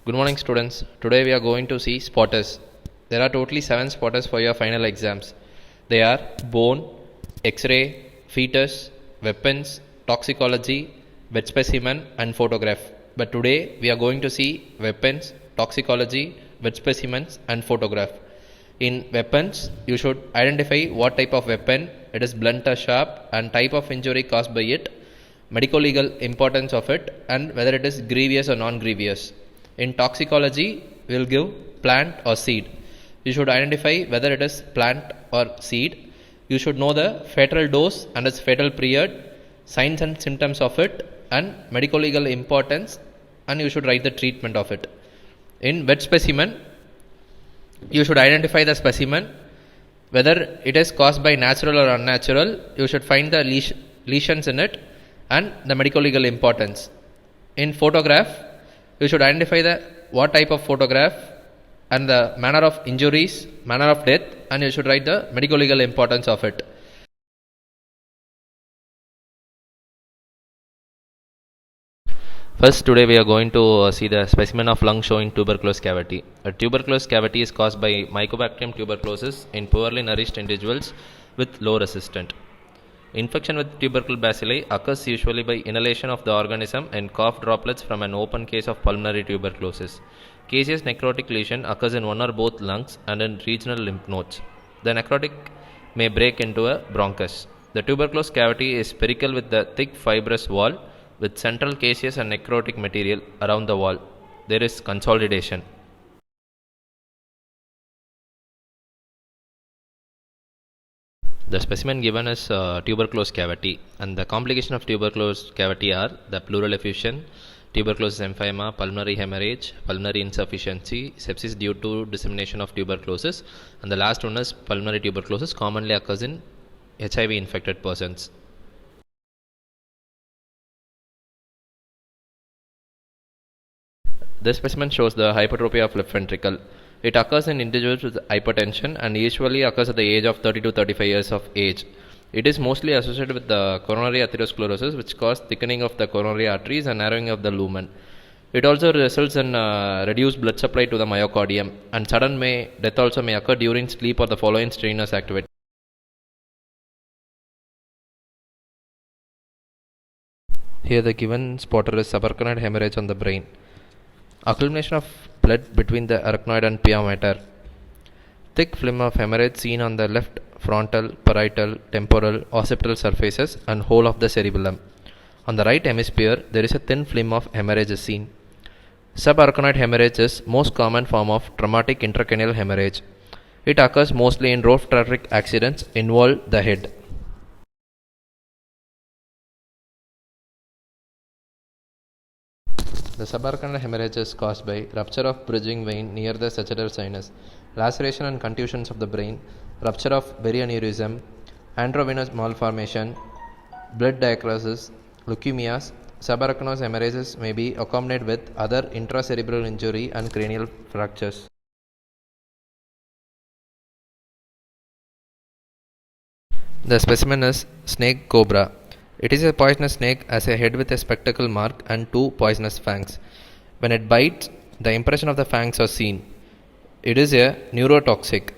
Good morning, students. Today we are going to see spotters. There are totally 7 spotters for your final exams. They are bone, X-ray, fetus, weapons, toxicology, wet specimen, and photograph. But today we are going to see weapons, toxicology, wet specimens, and photograph. In weapons, you should identify what type of weapon, it is blunt or sharp, and type of injury caused by it, medico-legal importance of it, and whether it is grievous or non-grievous. In toxicology, we will give plant or seed. You should identify whether it is plant or seed. You should know the fatal dose and its fatal period, signs and symptoms of it, and medico-legal importance, and you should write the treatment of it. In wet specimen, you should identify the specimen, whether it is caused by natural or unnatural. You should find the lesions in it and the medico-legal importance. In photograph, you should identify the what type of photograph and the manner of injuries, manner of death, and you should write the medico-legal importance of it. First, today we are going to see the specimen of lung showing tuberculous cavity. A tuberculous cavity is caused by Mycobacterium tuberculosis in poorly nourished individuals with low resistant. Infection with tubercle bacilli occurs usually by inhalation of the organism and cough droplets from an open case of pulmonary tuberculosis. Caseous necrotic lesion occurs in one or both lungs and in regional lymph nodes. The necrotic may break into a bronchus. The tuberculous cavity is spherical with the thick fibrous wall with central caseous and necrotic material around the wall. There is consolidation. The specimen given is tuberculous cavity, and the complication of tuberculous cavity are the pleural effusion, tuberculosis emphysema, pulmonary hemorrhage, pulmonary insufficiency, sepsis due to dissemination of tuberculosis, and the last one is pulmonary tuberculosis commonly occurs in HIV infected persons. This specimen shows the hypertrophy of left ventricle. It occurs in individuals with hypertension and usually occurs at the age of 30 to 35 years of age. It is mostly associated with the coronary atherosclerosis, which causes thickening of the coronary arteries and narrowing of the lumen. It also results in reduced blood supply to the myocardium, and sudden death also may occur during sleep or the following strenuous activity. Here the given spotter is subarachnoid hemorrhage on the brain. Accumulation of blood between the arachnoid and pia mater. Thick film of hemorrhage seen on the left frontal, parietal, temporal, occipital surfaces and whole of the cerebellum. On the right hemisphere, there is a thin film of hemorrhage is seen. Subarachnoid hemorrhage is most common form of traumatic intracranial hemorrhage. It occurs mostly in road traffic accidents involve the head. The subarachnoid hemorrhage is caused by rupture of bridging vein near the sagittal sinus, laceration and contusions of the brain, rupture of berry-aneurysm, androvenous malformation, blood diachrosis, leukemias. Subarachnoid hemorrhages may be accompanied with other intracerebral injury and cranial fractures. The specimen is snake cobra. It is a poisonous snake, has a head with a spectacle mark and 2 poisonous fangs. When it bites, the impression of the fangs are seen. It is a neurotoxic.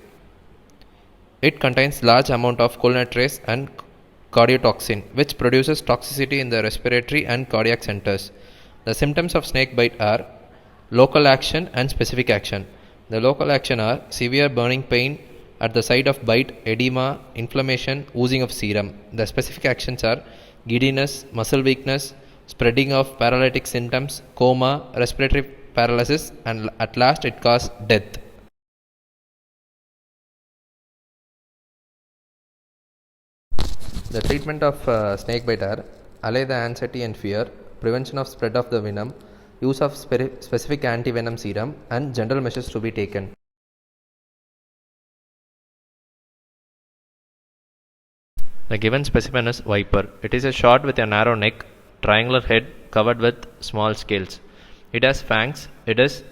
It contains large amount of cholinesterase and cardiotoxin, which produces toxicity in the respiratory and cardiac centers. The symptoms of snake bite are local action and specific action. The local action are severe burning pain at the site of bite, edema, inflammation, oozing of serum. The specific actions are giddiness, muscle weakness, spreading of paralytic symptoms, coma, respiratory paralysis, and at last it causes death. The treatment of snake bite are allay the anxiety and fear, prevention of spread of the venom, use of specific anti-venom serum, and general measures to be taken. The given specimen is viper. It is a short with a narrow neck, triangular head covered with small scales. It has fangs. It is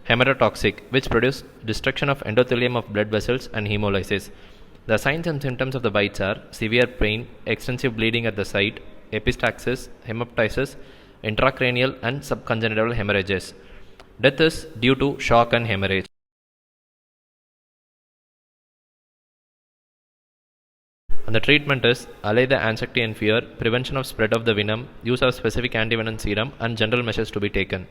hematotoxic, which produce destruction of endothelium of blood vessels and hemolysis. The signs and symptoms of the bites are severe pain, extensive bleeding at the site, epistaxis, hemoptysis, intracranial and subcongenital hemorrhages. Death is due to shock and hemorrhage. And the treatment is allay the anxiety and fear, prevention of spread of the venom, use of specific antivenom serum, and general measures to be taken.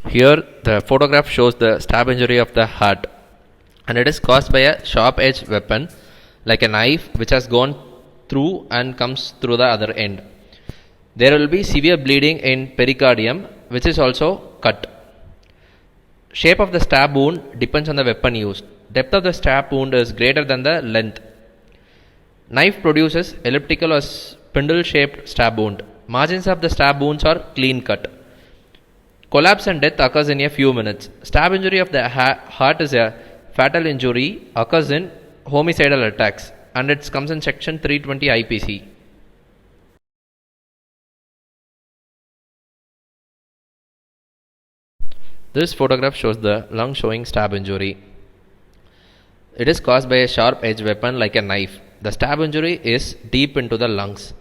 Here the photograph shows the stab injury of the heart, and it is caused by a sharp edged weapon like a knife which has gone through and comes through the other end. There will be severe bleeding in pericardium which is also cut. Shape of the stab wound depends on the weapon used. Depth of the stab wound is greater than the length. Knife produces elliptical or spindle shaped stab wound. Margins of the stab wounds are clean cut. Collapse and death occurs in a few minutes. Stab injury of the heart is a fatal injury, occurs in homicidal attacks, and it comes in section 320 IPC. This photograph shows the lung showing stab injury. It is caused by a sharp edged weapon like a knife. The stab injury is deep into the lungs.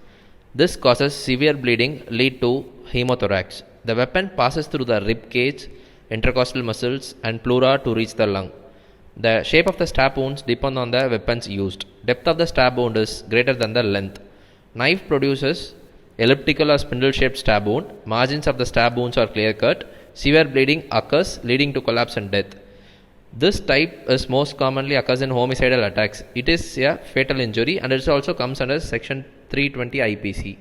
This causes severe bleeding, lead to hemothorax. The weapon passes through the rib cage, intercostal muscles, and pleura to reach the lung. The shape of the stab wounds depend on the weapons used. Depth of the stab wound is greater than the length. Knife produces elliptical or spindle shaped stab wound. Margins of the stab wounds are clear cut. Severe bleeding occurs, leading to collapse and death. This type is most commonly occurs in homicidal attacks. It is a fatal injury, and it also comes under section 320 IPC.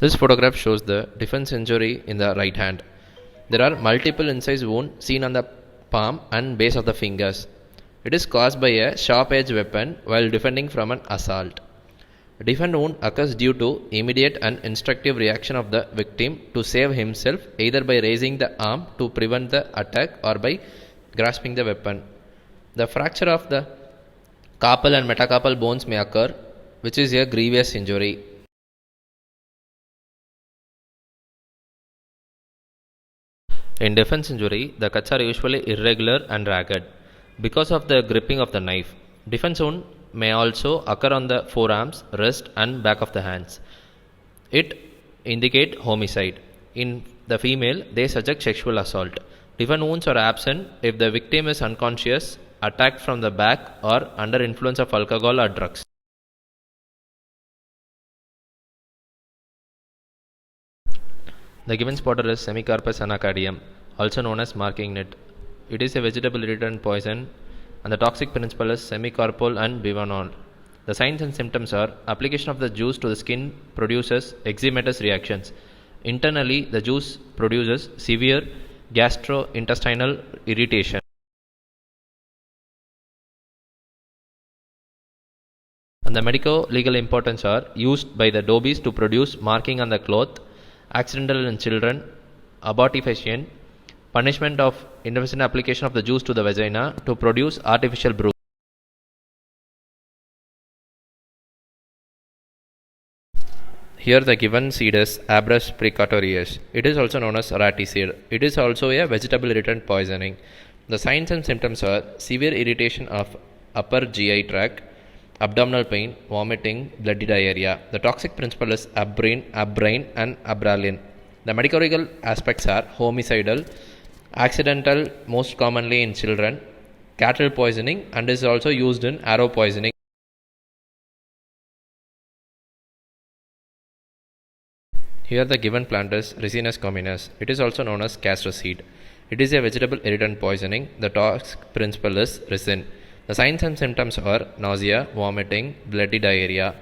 This photograph shows the defense injury in the right hand. There are multiple incised wounds seen on the palm and base of the fingers. It is caused by a sharp edged weapon while defending from an assault. Defense wound occurs due to immediate and instinctive reaction of the victim to save himself, either by raising the arm to prevent the attack or by grasping the weapon. The fracture of the carpal and metacarpal bones may occur, which is a grievous injury. In defense injury, the cuts are usually irregular and ragged because of the gripping of the knife. Defense wound may also occur on the forearms, wrist, and back of the hands. It indicate homicide. In the female, they suggest sexual assault. Defense wounds are absent if the victim is unconscious, attacked from the back, or under influence of alcohol or drugs. The given spotter is Semicarpus anacardium, also known as marking net. It is a vegetable irritant poison, and the toxic principle is semicarpol and bivanol. The signs and symptoms are application of the juice to the skin produces eczematous reactions. Internally, the juice produces severe gastrointestinal irritation. And the medico-legal importance are used by the dobbies to produce marking on the cloth, accidental in children, abortifacient, punishment of indecent application of the juice to the vagina to produce artificial bruise. Here the given seed is Abrus precatorius. It is also known as ratty seed. It is also a vegetable irritant poisoning. The signs and symptoms are severe irritation of upper GI tract, abdominal pain, vomiting, bloody diarrhea. The toxic principle is abrine, and abralin. The medical aspects are homicidal, accidental, most commonly in children, cattle poisoning, and is also used in arrow poisoning. Here the given plant is Ricinus communis. It is also known as castor seed. It is a vegetable irritant poisoning. The toxic principle is ricin. The signs and symptoms are nausea, vomiting, bloody diarrhea,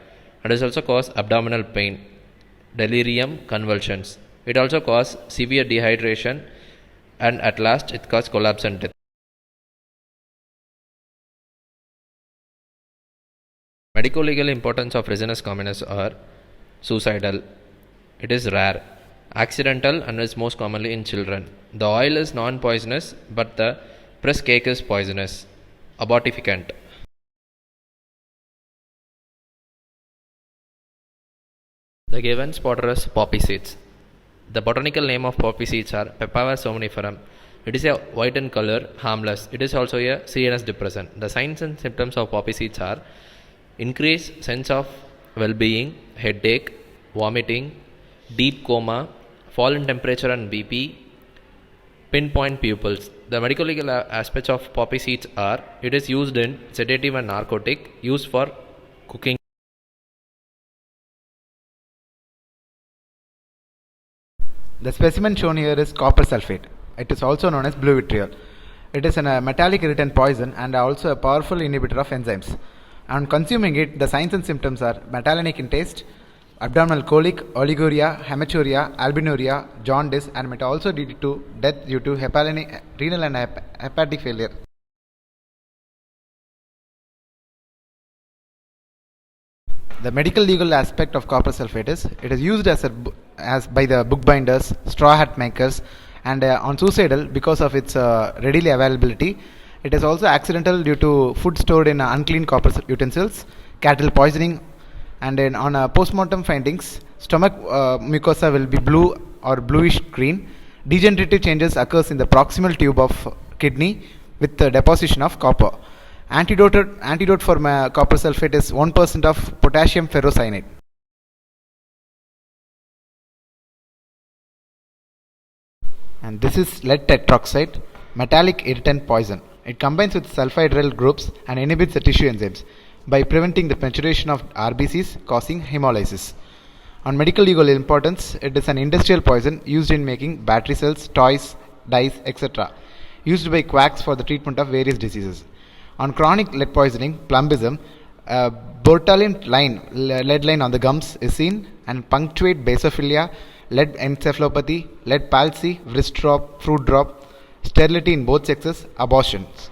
and it also cause abdominal pain, delirium, convulsions. It also cause severe dehydration, and at last it cause collapse and death. Medico-legal importance of Ricinus communis are suicidal. It is rare, accidental, and is most commonly in children. The oil is non-poisonous, but the press cake is poisonous. Abortificant. The given spotter is poppy seeds. The botanical name of poppy seeds are Papaver somniferum. It is a white in color, harmless. It is also a CNS depressant. The signs and symptoms of poppy seeds are increased sense of well-being, headache, vomiting, deep coma, fall in temperature and BP, pinpoint pupils. The medical legal aspects of poppy seeds are it is used in sedative and narcotic, used for cooking. The specimen shown here is copper sulfate. It is also known as blue vitriol. It is a metallic irritant poison and also a powerful inhibitor of enzymes. On consuming it, the signs and symptoms are metallic in taste, abdominal colic, oliguria, hematuria, albinuria, jaundice, and may also lead to death due to renal and hepatic failure. The medical legal aspect of copper sulfate is it is used as by the bookbinders, straw hat makers, and on suicidal because of its readily availability. It is also accidental due to food stored in unclean copper utensils, cattle poisoning, and then on postmortem findings, stomach mucosa will be blue or bluish green. Degenerative changes occurs in the proximal tube of kidney with the deposition of copper. Antidote for copper sulfate is 1% of potassium ferrocyanide. And this is lead tetroxide, metallic irritant poison. It combines with sulfhydryl groups and inhibits the tissue enzymes by preventing the maturation of RBCs, causing hemolysis. On medical legal importance, it is an industrial poison used in making battery cells, toys, dyes, etc. Used by quacks for the treatment of various diseases. On chronic lead poisoning, plumbism, Bortolin lead line on the gums is seen and punctuate basophilia, lead encephalopathy, lead palsy, wrist drop, fruit drop, sterility in both sexes, abortions.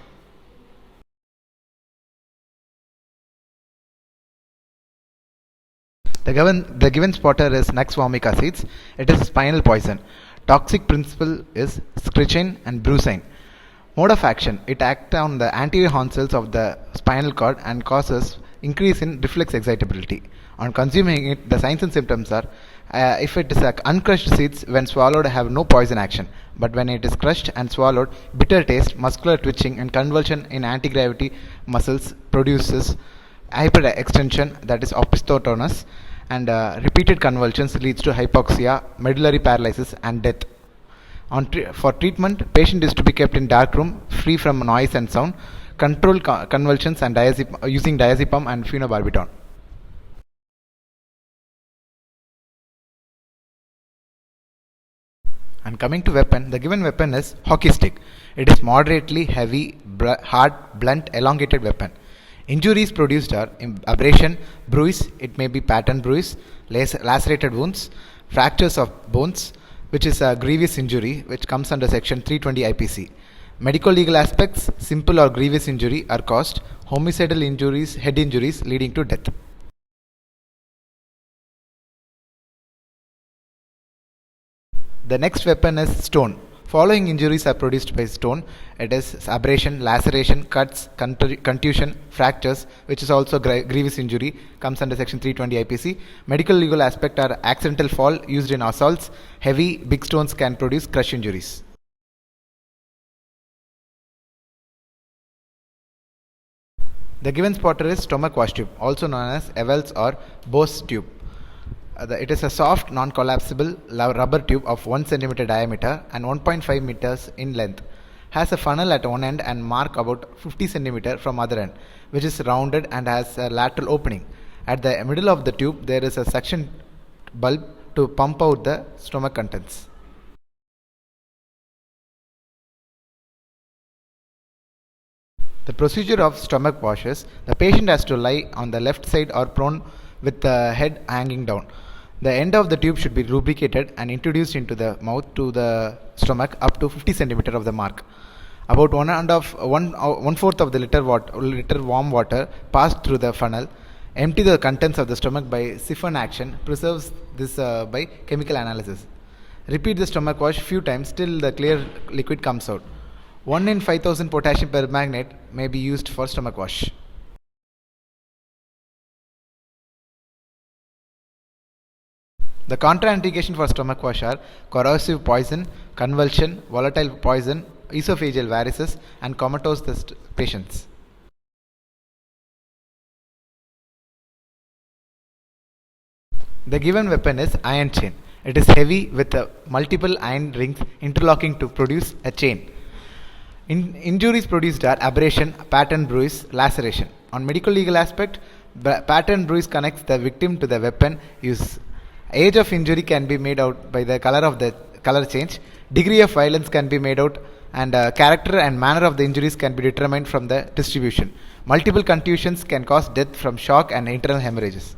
The given spotter is Nux vomica seeds. It is spinal poison. Toxic principle is strychnine and brucine. Mode of action: it acts on the anterior horn cells of the spinal cord and causes increase in reflex excitability. On consuming it, the signs and symptoms are if it is uncrushed seeds, when swallowed have no poison action, but when it is crushed and swallowed, bitter taste, muscular twitching, and convulsion in anti-gravity muscles produces hyperextension, that is opisthotonus, and repeated convulsions leads to hypoxia, medullary paralysis, and death. For treatment, patient is to be kept in dark room, free from noise and sound, control convulsions and using diazepam and phenobarbital. And coming to weapon, the given weapon is hockey stick. It is moderately heavy, hard, blunt, elongated weapon. Injuries produced are abrasion, bruise, it may be pattern bruise, lacerated wounds, fractures of bones, which is a grievous injury, which comes under section 320 IPC. Medical legal aspects: simple or grievous injury are caused, homicidal injuries, head injuries leading to death. The next weapon is stone. Following injuries are produced by stone. It is abrasion, laceration, cuts, contusion, fractures, which is also grievous injury, comes under section 320 IPC. Medical legal aspect are accidental fall used in assaults. Heavy, big stones can produce crush injuries. The given spotter is stomach wash tube, also known as Evel's or Bose tube. It is a soft, non-collapsible rubber tube of 1 cm diameter and 1.5 meters in length. Has a funnel at one end and mark about 50 cm from other end, which is rounded and has a lateral opening. At the middle of the tube, there is a suction bulb to pump out the stomach contents. The procedure of stomach wash is: the patient has to lie on the left side or prone with the head hanging down. The end of the tube should be lubricated and introduced into the mouth to the stomach up to 50 cm of the mark. About 1/4 of the liter warm water passed through the funnel. Empty the contents of the stomach by siphon action. Preserves this by chemical analysis. Repeat the stomach wash few times till the clear liquid comes out. 1 in 5000 potassium permanganate may be used for stomach wash. The contraindication for stomach wash are corrosive poison, convulsion, volatile poison, esophageal varices, and comatose patients. The given weapon is iron chain. It is heavy with multiple iron rings interlocking to produce a chain. Injuries produced are abrasion, pattern bruise, laceration. On medical legal aspect, pattern bruise connects the victim to the weapon use. Age of injury can be made out by the color of the color change. Degree of violence can be made out, and character and manner of the injuries can be determined from the distribution. Multiple contusions can cause death from shock and internal hemorrhages.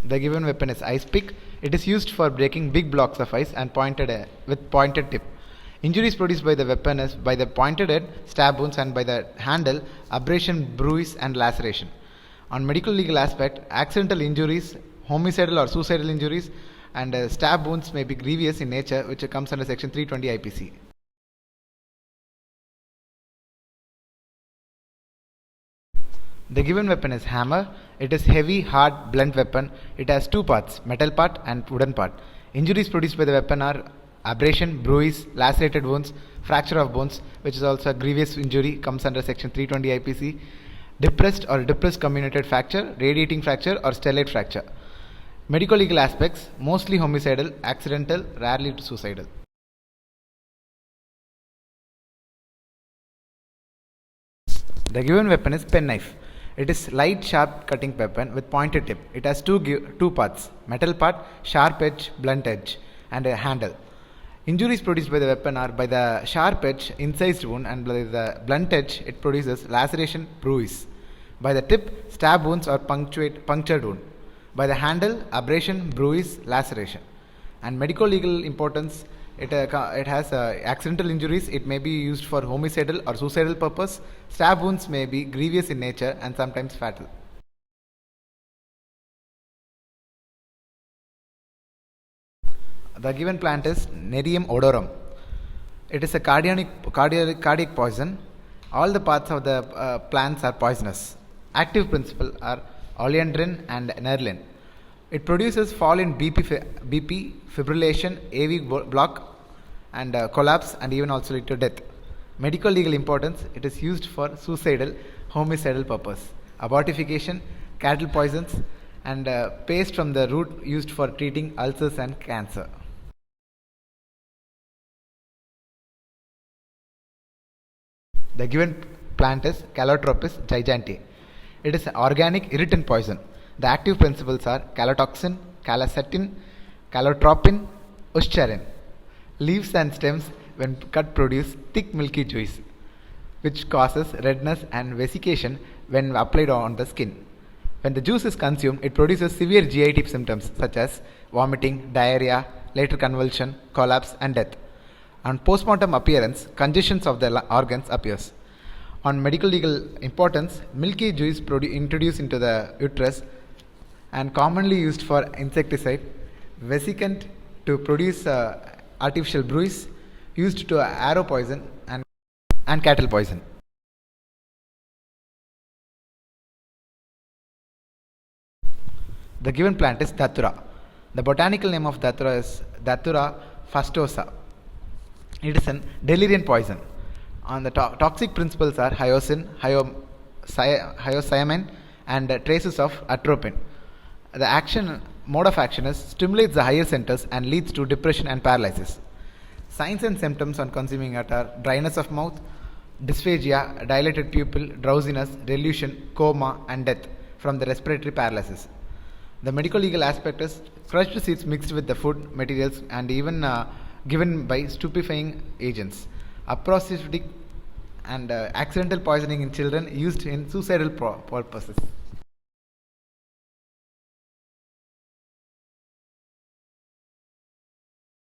The given weapon is ice pick. It is used for breaking big blocks of ice and with pointed tip. Injuries produced by the weapon is by the pointed head, stab wounds, and by the handle, abrasion, bruise, and laceration. On medical legal aspect, accidental injuries, homicidal or suicidal injuries, and stab wounds may be grievous in nature, which comes under section 320 IPC. The given weapon is hammer. It is heavy, hard, blunt weapon. It has two parts, metal part and wooden part. Injuries produced by the weapon are abrasion, bruise, lacerated wounds, fracture of bones, which is also a grievous injury, comes under section 320 IPC. Depressed or depressed comminuted fracture, radiating fracture, or stellate fracture. Medical legal aspects, mostly homicidal, accidental, rarely suicidal. The given weapon is penknife. It is light, sharp cutting weapon with pointed tip. It has two parts, metal part, sharp edge, blunt edge, and a handle. Injuries produced by the weapon are by the sharp edge, incised wound, and by the blunt edge, it produces laceration, bruise. By the tip, stab wounds or punctured wound. By the handle, abrasion, bruise, laceration. And medical legal importance, it has accidental injuries. It may be used for homicidal or suicidal purpose. Stab wounds may be grievous in nature and sometimes fatal. The given plant is Nerium odorum. It is a cardiac poison. All the parts of the plants are poisonous. Active principles are oleandrin and nerlin. It produces fall in BP, fibrillation, AV block, and collapse, and even also lead to death. Medical legal importance, it is used for suicidal, homicidal purpose. Abortification, cattle poisons, and paste from the root used for treating ulcers and cancer. The given plant is Calotropis gigantea. It is an organic irritant poison. The active principles are calotoxin, calacetin, calotropin, uscharin. Leaves and stems, when cut, produce thick milky juice, which causes redness and vesication when applied on the skin. When the juice is consumed, it produces severe GI symptoms such as vomiting, diarrhea, later convulsion, collapse, and death. On postmortem appearance, congestions of the organs appears. On medical legal importance, milky juice introduced into the uterus and commonly used for insecticide, vesicant to produce artificial bruise, used to arrow poison and cattle poison. The given plant is Datura. The botanical name of Datura is Datura fastosa. It is a delirium poison. On the toxic principles are hyoscine, hyoscyamine, and traces of atropine. The mode of action is stimulates the higher centers and leads to depression and paralysis. Signs and symptoms on consuming it are dryness of mouth, dysphagia, dilated pupil, drowsiness, delusion, coma, and death from the respiratory paralysis. The medical legal aspect is crushed seeds mixed with the food materials and even given by stupefying agents. Apophis and accidental poisoning in children used in suicidal purposes.